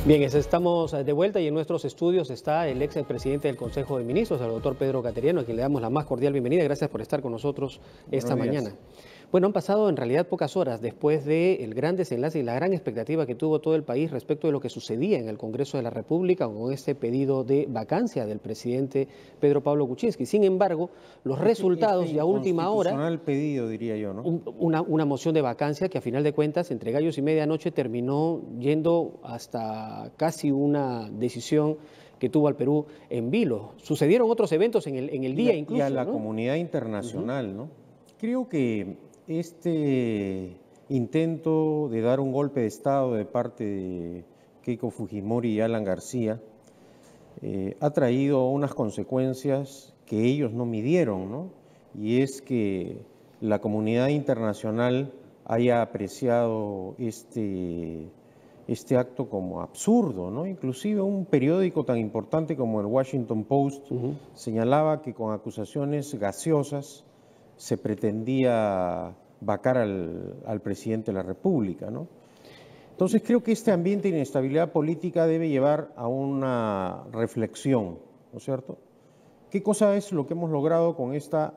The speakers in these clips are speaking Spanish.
Bien, estamos de vuelta y en nuestros estudios está el ex presidente del Consejo de Ministros, el doctor Pedro Cateriano, a quien le damos la más cordial bienvenida. Gracias por estar con nosotros esta mañana. Bueno, han pasado en realidad pocas horas después del gran desenlace y la gran expectativa que tuvo todo el país respecto de lo que sucedía en el Congreso de la República con este pedido de vacancia del presidente Pedro Pablo Kuczynski. Sin embargo, los resultados y a última hora... Inconstitucional pedido, diría yo, ¿no? Una moción de vacancia que a final de cuentas, entre gallos y medianoche, terminó yendo hasta casi una decisión que tuvo al Perú en vilo. Sucedieron otros eventos en el día incluso. Y a la ¿no? comunidad internacional, ¿no? Creo que este intento de dar un golpe de Estado de parte de Keiko Fujimori y Alan García ha traído unas consecuencias que ellos no midieron, ¿no? Y es que la comunidad internacional haya apreciado este acto como absurdo, ¿no? Inclusive un periódico tan importante como el Washington Post señalaba que con acusaciones gaseosas se pretendía vacar al presidente de la República, ¿no? Entonces creo que este ambiente de inestabilidad política debe llevar a una reflexión, ¿no es cierto? ¿Qué cosa es lo que hemos logrado con este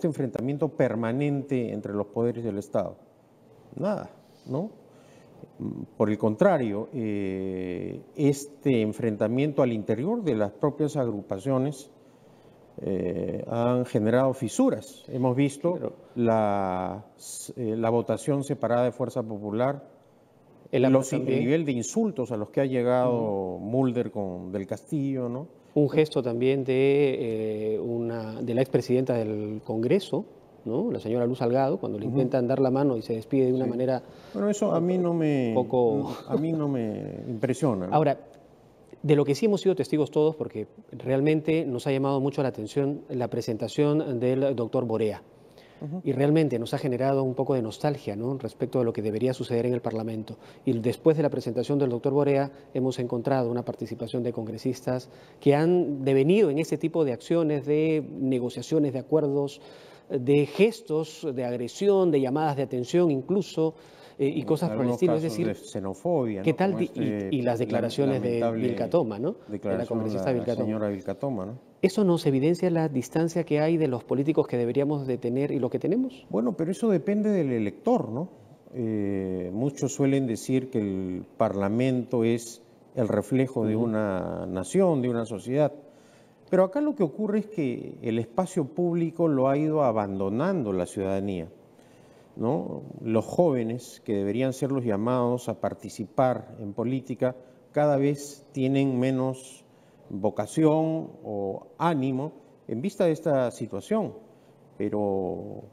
enfrentamiento permanente entre los poderes del Estado? Nada, ¿no? Por el contrario, este enfrentamiento al interior de las propias agrupaciones han generado fisuras. Hemos visto la votación separada de Fuerza Popular, el nivel de insultos a los que ha llegado Mulder con Del Castillo, ¿no? Un gesto también de la expresidenta del Congreso, ¿no? La señora Luz Salgado, cuando le intentan dar la mano y se despide de una manera... Bueno, eso a mí no me impresiona, ¿no? Ahora, de lo que sí hemos sido testigos todos, porque realmente nos ha llamado mucho la atención la presentación del doctor Borea. Y realmente nos ha generado un poco de nostalgia, ¿no?, respecto de lo que debería suceder en el Parlamento. Y después de la presentación del doctor Borea hemos encontrado una participación de congresistas que han devenido en ese tipo de acciones, de negociaciones, de acuerdos, de gestos, de agresión, de llamadas de atención incluso, y cosas por el estilo. Es decir, de xenofobia, ¿qué ¿no? tal? Y las declaraciones de Vilca Toma, ¿no? De la congresista Vilca Toma. Señora Vilca Toma, ¿no? ¿Eso nos evidencia la distancia que hay de los políticos que deberíamos de tener y lo que tenemos? Bueno, pero eso depende del elector, ¿no? Muchos suelen decir que el Parlamento es el reflejo de una nación, de una sociedad. Pero acá lo que ocurre es que el espacio público lo ha ido abandonando la ciudadanía, ¿no? Los jóvenes, que deberían ser los llamados a participar en política, cada vez tienen menos vocación o ánimo en vista de esta situación. Pero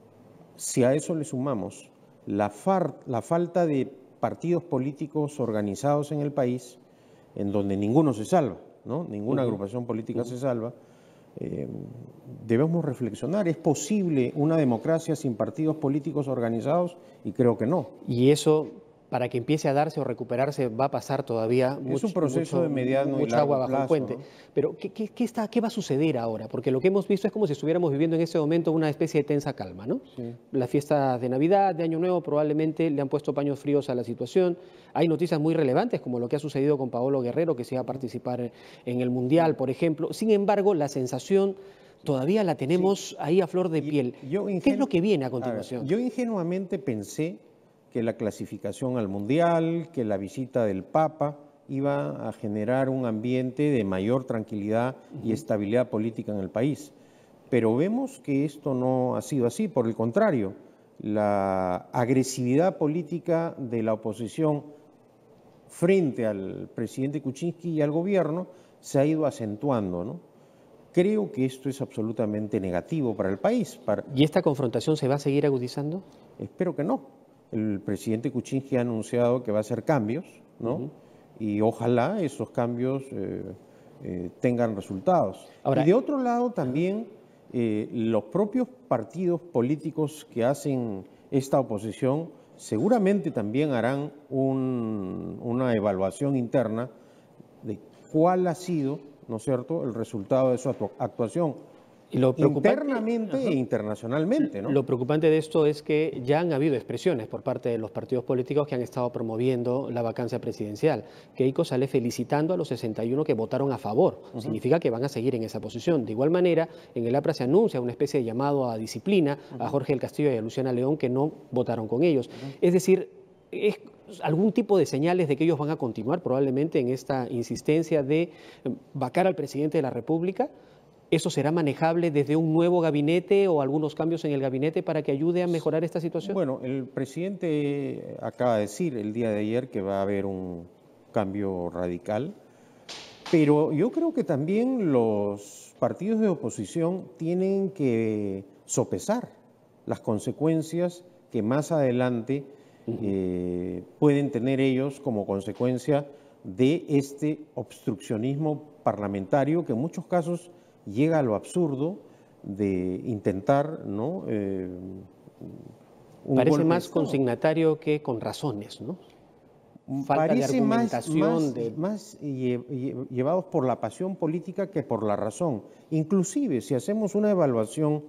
si a eso le sumamos la falta de partidos políticos organizados en el país, en donde ninguno se salva, ¿no? Ninguna agrupación política se salva, debemos reflexionar. ¿Es posible una democracia sin partidos políticos organizados? Y creo que no. Y eso, para que empiece a darse o recuperarse, va a pasar todavía es un proceso de mediano y mucha largo agua bajo el plazo, puente. ¿no? Pero ¿qué va a suceder ahora? Porque lo que hemos visto es como si estuviéramos viviendo en este momento una especie de tensa calma, ¿no? Sí. Las fiestas de Navidad, de Año Nuevo, probablemente le han puesto paños fríos a la situación. Hay noticias muy relevantes, como lo que ha sucedido con Paolo Guerrero, que se va a participar en el Mundial, por ejemplo. Sin embargo, la sensación todavía la tenemos ahí a flor de piel. ¿Qué es lo que viene a continuación? Yo ingenuamente pensé que la clasificación al Mundial, que la visita del Papa iba a generar un ambiente de mayor tranquilidad y estabilidad política en el país. Pero vemos que esto no ha sido así. Por el contrario, la agresividad política de la oposición frente al presidente Kuczynski y al gobierno se ha ido acentuando, ¿no? Creo que esto es absolutamente negativo para el país. ¿Y esta confrontación se va a seguir agudizando? Espero que no. El presidente Kuczynski ha anunciado que va a hacer cambios, ¿no? Y ojalá esos cambios tengan resultados. Ahora, y de otro lado también los propios partidos políticos que hacen esta oposición seguramente también harán una evaluación interna de cuál ha sido, ¿no es cierto?, el resultado de su actuación. Y lo preocupante, internamente e internacionalmente, ¿no? Lo preocupante de esto es que ya han habido expresiones por parte de los partidos políticos que han estado promoviendo la vacancia presidencial. Keiko sale felicitando a los 61 que votaron a favor. Significa que van a seguir en esa posición. De igual manera, en el APRA se anuncia una especie de llamado a disciplina a Jorge del Castillo y a Luciana León, que no votaron con ellos. Es decir, es algún tipo de señales de que ellos van a continuar probablemente en esta insistencia de vacar al presidente de la República. ¿Eso será manejable desde un nuevo gabinete o algunos cambios en el gabinete para que ayude a mejorar esta situación? Bueno, el presidente acaba de decir el día de ayer que va a haber un cambio radical, pero yo creo que también los partidos de oposición tienen que sopesar las consecuencias que más adelante pueden tener ellos como consecuencia de este obstruccionismo parlamentario que en muchos casos llega a lo absurdo de intentar, ¿no? Parece más consignatario que con razones, ¿no? Falta de argumentación. Más llevados por la pasión política que por la razón. Inclusive, si hacemos una evaluación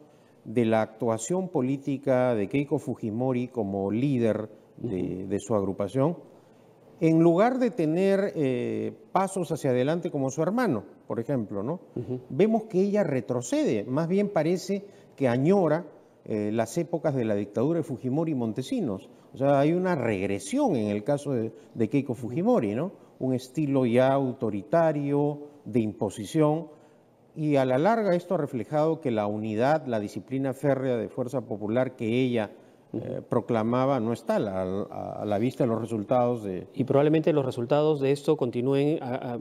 de la actuación política de Keiko Fujimori como líder de su agrupación, en lugar de tener pasos hacia adelante como su hermano, por ejemplo, ¿no? Vemos que ella retrocede, más bien parece que añora las épocas de la dictadura de Fujimori y Montesinos. O sea, hay una regresión en el caso de Keiko Fujimori, ¿no? Un estilo ya autoritario, de imposición, y a la larga esto ha reflejado que la unidad, la disciplina férrea de Fuerza Popular que ella proclamaba no está a la vista de los resultados de... Y probablemente los resultados de esto continúen,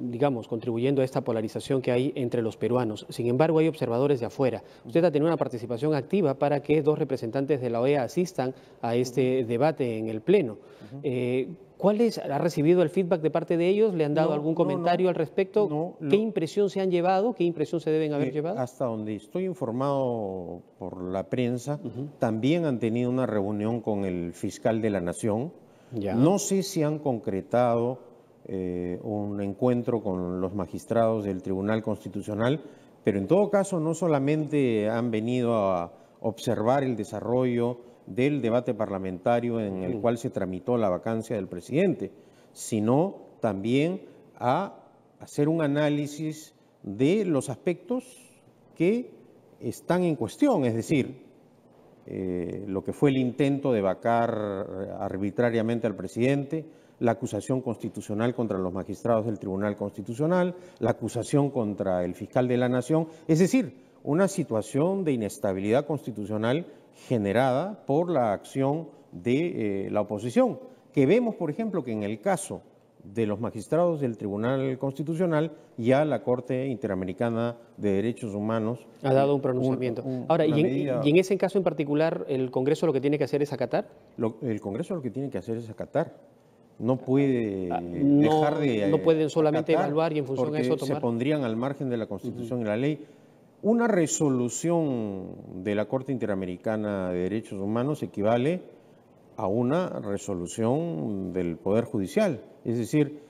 digamos, contribuyendo a esta polarización que hay entre los peruanos. Sin embargo, hay observadores de afuera. Usted ha tenido una participación activa para que 2 representantes de la OEA asistan a este debate en el Pleno. ¿Ha recibido el feedback de parte de ellos? ¿Le han dado algún comentario al respecto? ¿Qué impresión se han llevado? ¿Qué impresión se deben haber llevado? Hasta donde estoy informado por la prensa, también han tenido una reunión con el fiscal de la Nación. No sé si han concretado un encuentro con los magistrados del Tribunal Constitucional, pero en todo caso no solamente han venido a observar el desarrollo del debate parlamentario en el cual se tramitó la vacancia del presidente, sino también a hacer un análisis de los aspectos que están en cuestión, es decir, lo que fue el intento de vacar arbitrariamente al presidente, la acusación constitucional contra los magistrados del Tribunal Constitucional, la acusación contra el fiscal de la Nación, es decir, una situación de inestabilidad constitucional generada por la acción de la oposición, que vemos, por ejemplo, que en el caso de los magistrados del Tribunal Constitucional, ya la Corte Interamericana de Derechos Humanos ha dado un pronunciamiento. Ahora, y en ese caso en particular, ¿el Congreso lo que tiene que hacer es acatar? El Congreso lo que tiene que hacer es acatar. No puede dejar de no pueden solamente evaluar y en función de eso tomar. Se pondrían al margen de la Constitución y la ley. Una resolución de la Corte Interamericana de Derechos Humanos equivale a una resolución del Poder Judicial. Es decir,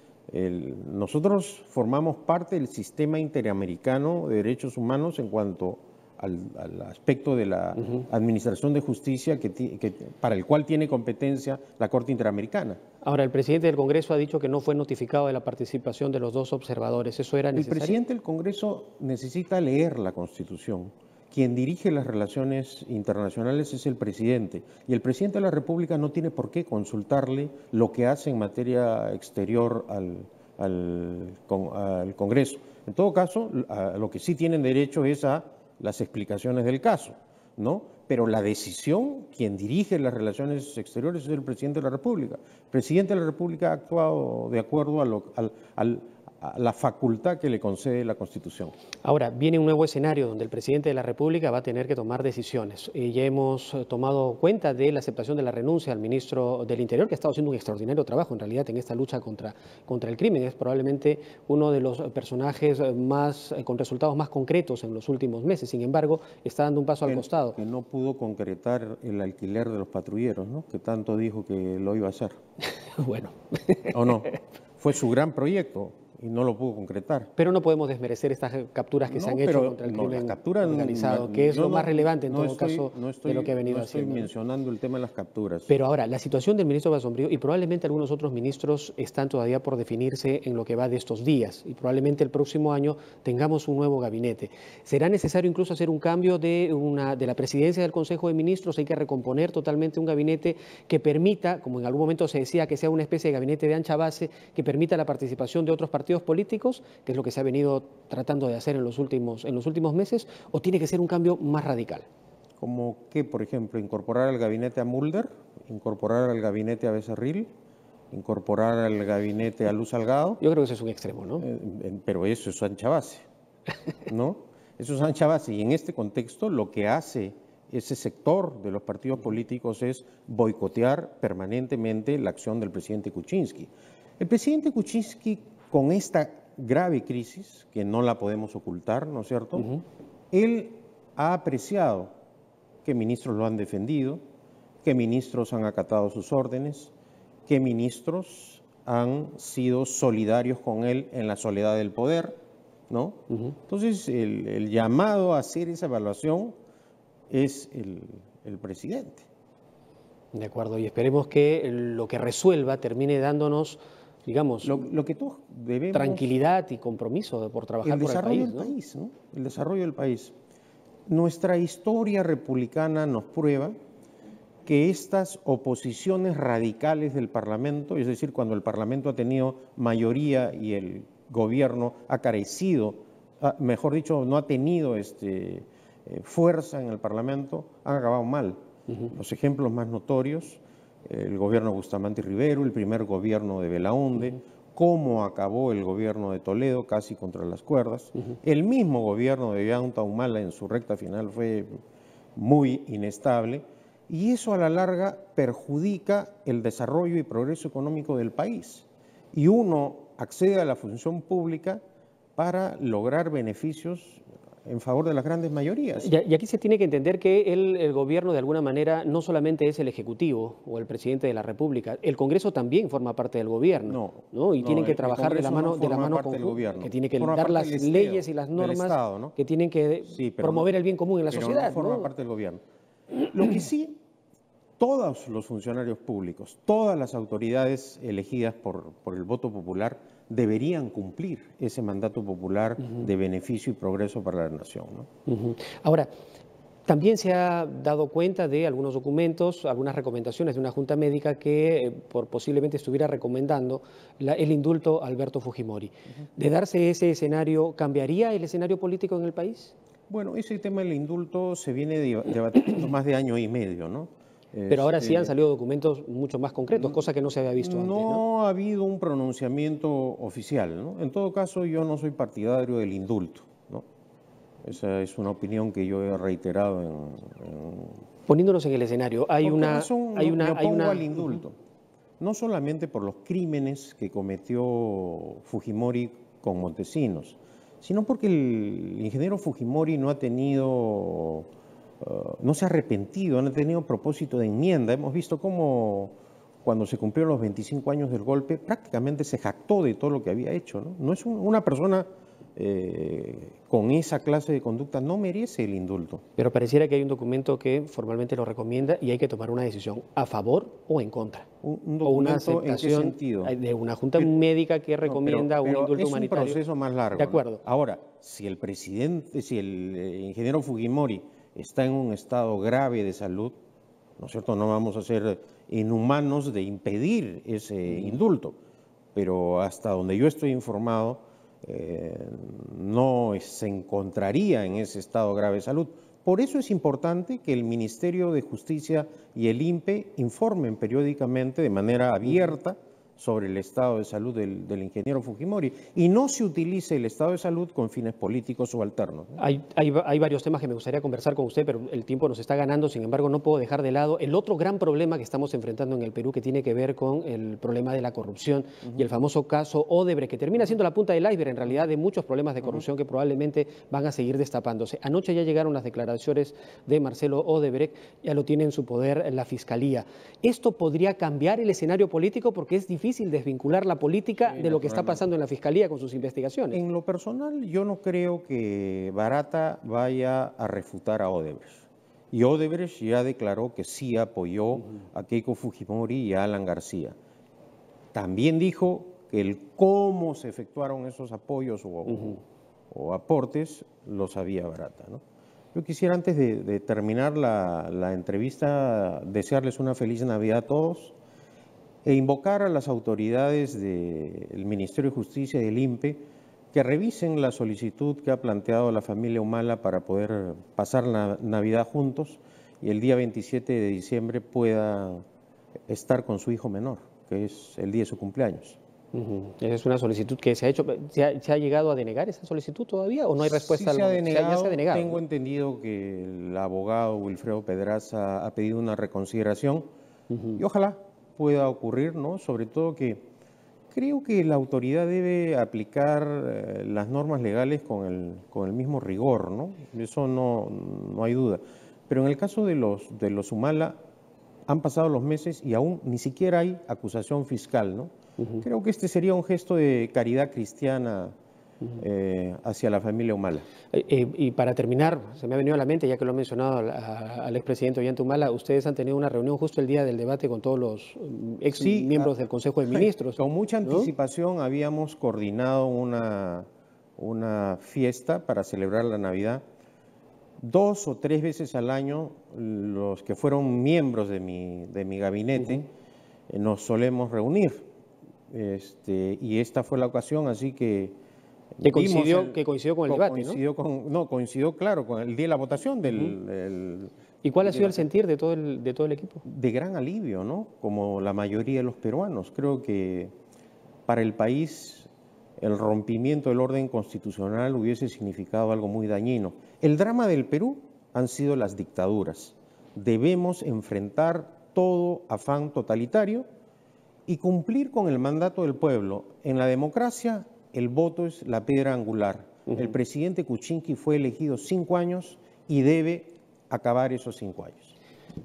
nosotros formamos parte del sistema interamericano de derechos humanos en cuanto al aspecto de la administración de justicia para el cual tiene competencia la Corte Interamericana. Ahora, el presidente del Congreso ha dicho que no fue notificado de la participación de los 2 observadores. ¿Eso era necesario? El presidente del Congreso necesita leer la Constitución. Quien dirige las relaciones internacionales es el presidente, y el presidente de la República no tiene por qué consultarle lo que hace en materia exterior al Congreso. En todo caso, lo que sí tienen derecho es a las explicaciones del caso, ¿no? Pero la decisión, quien dirige las relaciones exteriores es el presidente de la República. El presidente de la República ha actuado de acuerdo a la facultad que le concede la Constitución. Ahora, viene un nuevo escenario donde el presidente de la República va a tener que tomar decisiones. Ya hemos tomado cuenta de la aceptación de la renuncia al ministro del Interior, que ha estado haciendo un extraordinario trabajo en realidad en esta lucha contra el crimen. Es probablemente uno de los personajes con resultados más concretos en los últimos meses. Sin embargo, está dando un paso al costado. Que no pudo concretar el alquiler de los patrulleros, ¿no? Que tanto dijo que lo iba a hacer. Bueno. ¿O no? Fue su gran proyecto. y no lo pudo concretar. Pero no podemos desmerecer estas capturas que se han hecho contra el crimen organizado, que es lo más relevante en todo caso de lo que ha venido haciendo. No estoy mencionando el tema de las capturas. Pero ahora, la situación del ministro Basombrío y probablemente algunos otros ministros están todavía por definirse en lo que va de estos días y probablemente el próximo año tengamos un nuevo gabinete. ¿Será necesario incluso hacer un cambio de la presidencia del Consejo de Ministros? Hay que recomponer totalmente un gabinete que permita, como en algún momento se decía, que sea una especie de gabinete de ancha base, que permita la participación de otros partidos políticos, que es lo que se ha venido tratando de hacer en los últimos meses, o tiene que ser un cambio más radical? ¿Como qué, por ejemplo? ¿Incorporar al gabinete a Mulder? ¿Incorporar al gabinete a Becerril? ¿Incorporar al gabinete a Luz Salgado? Yo creo que eso es un extremo, ¿no? Pero eso es ancha base, ¿no? Eso es ancha base. Y en este contexto lo que hace ese sector de los partidos políticos es boicotear permanentemente la acción del presidente Kuczynski. El presidente Kuczynski, con esta grave crisis, que no la podemos ocultar, ¿no es cierto? Él ha apreciado que ministros lo han defendido, que ministros han acatado sus órdenes, que ministros han sido solidarios con él en la soledad del poder, ¿no? Entonces, el llamado a hacer esa evaluación es el presidente. De acuerdo, y esperemos que lo que resuelva termine dándonos, digamos, lo que todos debemos, tranquilidad y compromiso por trabajar por el país, ¿no? El desarrollo del país. Nuestra historia republicana nos prueba que estas oposiciones radicales del Parlamento, es decir, cuando el Parlamento ha tenido mayoría y el gobierno ha carecido, mejor dicho, no ha tenido fuerza en el Parlamento, han acabado mal. Los ejemplos más notorios, el gobierno de Bustamante Rivero, el primer gobierno de Belaúnde, cómo acabó el gobierno de Toledo casi contra las cuerdas. El mismo gobierno de Ollanta Humala en su recta final fue muy inestable y eso a la larga perjudica el desarrollo y progreso económico del país. Y uno accede a la función pública para lograr beneficios en favor de las grandes mayorías. Y aquí se tiene que entender que el gobierno de alguna manera no solamente es el Ejecutivo o el presidente de la República, el Congreso también forma parte del gobierno, ¿no? Y tienen que trabajar de la mano con el gobierno, que tiene que dar las leyes y las normas Estado, ¿no? Que tienen que promover el bien común en la sociedad. No forma parte del gobierno. Lo que sí, todos los funcionarios públicos, todas las autoridades elegidas por el voto popular deberían cumplir ese mandato popular de beneficio y progreso para la nación, ¿no? Ahora, también se ha dado cuenta de algunos documentos, algunas recomendaciones de una junta médica que posiblemente estuviera recomendando el indulto a Alberto Fujimori. De darse ese escenario, ¿cambiaría el escenario político en el país? Bueno, ese tema del indulto se viene debatiendo más de año y medio, ¿no? Pero ahora sí han salido documentos mucho más concretos, cosa que no se había visto antes, ¿no? No ha habido un pronunciamiento oficial, ¿no? En todo caso, yo no soy partidario del indulto, ¿no? Esa es una opinión que yo he reiterado Poniéndonos en el escenario, hay una al indulto, no solamente por los crímenes que cometió Fujimori con Montesinos, sino porque el ingeniero Fujimori no ha tenido... no se ha arrepentido, no ha tenido propósito de enmienda. Hemos visto cómo cuando se cumplieron los 25 años del golpe prácticamente se jactó de todo lo que había hecho, ¿no? No es una persona con esa clase de conducta, no merece el indulto. Pero pareciera que hay un documento que formalmente lo recomienda y hay que tomar una decisión a favor o en contra. ¿Un documento en qué sentido? De una junta médica que recomienda un indulto humanitario. Es un proceso más largo. De acuerdo. ¿No? Ahora, si el ingeniero Fujimori está en un estado grave de salud, ¿no es cierto? No vamos a ser inhumanos de impedir ese indulto, pero hasta donde yo estoy informado, no se encontraría en ese estado grave de salud. Por eso es importante que el Ministerio de Justicia y el INPE informen periódicamente de manera abierta sobre el estado de salud del ingeniero Fujimori y no se utilice el estado de salud con fines políticos o alternos, ¿no? Hay varios temas que me gustaría conversar con usted, pero el tiempo nos está ganando. Sin embargo, no puedo dejar de lado el otro gran problema que estamos enfrentando en el Perú, que tiene que ver con el problema de la corrupción y el famoso caso Odebrecht, que termina siendo la punta del iceberg en realidad de muchos problemas de corrupción que probablemente van a seguir destapándose. Anoche ya llegaron las declaraciones de Marcelo Odebrecht, ya lo tiene en su poder la Fiscalía. ¿Esto podría cambiar el escenario político? Porque es difícil difícil desvincular la política Sí, de lo que está naturalmente. pasando en la Fiscalía con sus investigaciones. En lo personal, yo no creo que Barata vaya a refutar a Odebrecht. Y Odebrecht ya declaró que sí apoyó a Keiko Fujimori y a Alan García. También dijo que el cómo se efectuaron esos apoyos o aportes lo sabía Barata, ¿no? Yo quisiera, antes de terminar la entrevista, desearles una feliz Navidad a todos e invocar a las autoridades del Ministerio de Justicia y del INPE que revisen la solicitud que ha planteado la familia Humala para poder pasar la Navidad juntos y el día 27 de diciembre pueda estar con su hijo menor, que es el día de su cumpleaños. Esa es una solicitud que se ha hecho. ¿Se ha llegado a denegar esa solicitud todavía o no hay respuesta Sí al momento? Ya se ha denegado. Tengo entendido que el abogado Wilfredo Pedraza ha pedido una reconsideración y ojalá pueda ocurrir, ¿no? Sobre todo que creo que la autoridad debe aplicar las normas legales con el mismo rigor, ¿no? Eso no hay duda. Pero en el caso de los Humala, han pasado los meses y aún ni siquiera hay acusación fiscal, ¿no? Creo que este sería un gesto de caridad cristiana hacia la familia Humala. Y para terminar, se me ha venido a la mente, ya que lo ha mencionado al expresidente Ollanta Humala, ustedes han tenido una reunión justo el día del debate con todos los ex Sí, miembros del Consejo de Ministros. Con mucha ¿no? anticipación habíamos coordinado una fiesta para celebrar la Navidad. 2 o 3 veces al año, los que fueron miembros de mi gabinete nos solemos reunir. Y esta fue la ocasión, así que Que coincidió con el debate, ¿no? Coincidió, claro, con el día de la votación ¿Y cuál ha sido el sentir de todo el equipo? de gran alivio, ¿no? Como la mayoría de los peruanos. Creo que para el país el rompimiento del orden constitucional hubiese significado algo muy dañino. El drama del Perú han sido las dictaduras. Debemos enfrentar todo afán totalitario y cumplir con el mandato del pueblo. En la democracia, el voto es la piedra angular. El presidente Kuczynski fue elegido 5 años y debe acabar esos 5 años.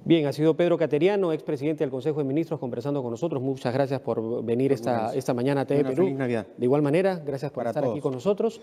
Bien, ha sido Pedro Cateriano, expresidente del Consejo de Ministros, conversando con nosotros. Muchas gracias por venir esta mañana a TV Perú. Feliz Navidad. De igual manera, gracias por estar aquí con nosotros.